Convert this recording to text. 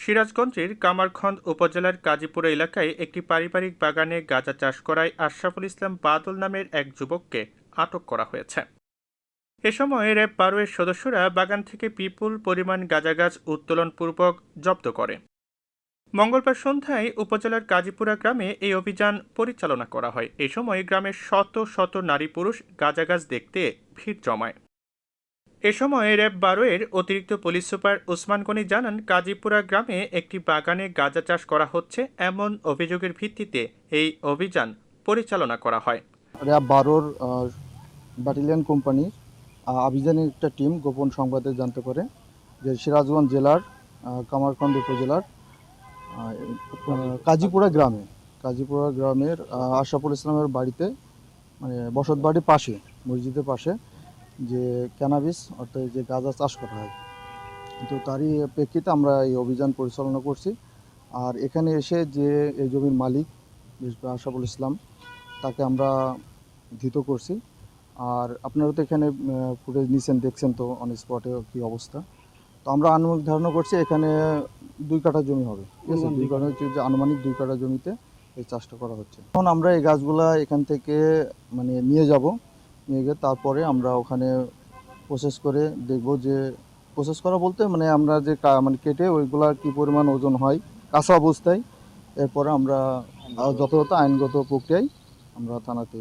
সিরাজগঞ্জের কামারখন্দ উপজেলার কাজীপুরা এলাকায় একটি পারিবারিক বাগানে গাঁজা চাষ করায় আশরাফুল ইসলাম বাদল নামের এক যুবককে আটক করা হয়েছে। এ সময় র্যাব ১২ এর সদস্যরা বাগান থেকে বিপুল পরিমাণ গাঁজা গাছ উত্তোলনপূর্বক জব্দ করে। মঙ্গলবার সন্ধ্যায় উপজেলার কাজীপুরা গ্রামে এই অভিযান পরিচালনা করা হয়। এ সময় গ্রামের শত শত নারী পুরুষ গাঁজা গাছ দেখতে ভিড় জমায়। এ সময় র্যাব ১২ এর অতিরিক্ত পুলিশ সুপার ওসমান গনি জানান, কাজীপুরা গ্রামে একটি বাগানে গাঁজা চাষ করা হচ্ছে এমন অভিযোগের ভিত্তিতে এই অভিযান পরিচালনা করা হয়। র্যাব ১২-র ব্যাটালিয়ন কোম্পানির অভিযানের একটা টিম গোপন সংবাদে জানতে পারে যে সিরাজগঞ্জ জেলার কামারখন্দ উপজেলার কাজীপুরা গ্রামের আশরাফুল ইসলামের বাড়িতে, মানে বসত বাড়ির পাশে, মসজিদের পাশে যে ক্যানাবিস অর্থাৎ যে গাঁজা চাষ করা হয়, তো তারই প্রেক্ষিতে আমরা এই অভিযান পরিচালনা করছি। আর এখানে এসে যে এই জমির মালিক আশরাফুল ইসলাম, তাকে আমরা ধৃত করছি। আর আপনারা তো এখানে ফুটেজ নিয়েছেন, দেখছেন তো অন স্পটে কী অবস্থা। তো আমরা আনুমানিক ধারণা করছি এখানে 2 কাঠা জমি হবে, ঠিক আছে? 2 কাঠা হচ্ছে যে আনুমানিক 2 কাঠা জমিতে এই চাষটা করা হচ্ছে। এখন আমরা এই গাছগুলা এখান থেকে মানে নিয়ে গিয়ে তারপরে আমরা ওখানে প্রসেস করে দেখব, যে প্রসেস করা বলতে মানে আমরা যে মানে কেটে ওইগুলা কী পরিমাণ ওজন হয় কাঁচা অবস্থায়, এরপরে আমরা যথাযথ আইনগত প্রক্রিয়ায় আমরা থানাতে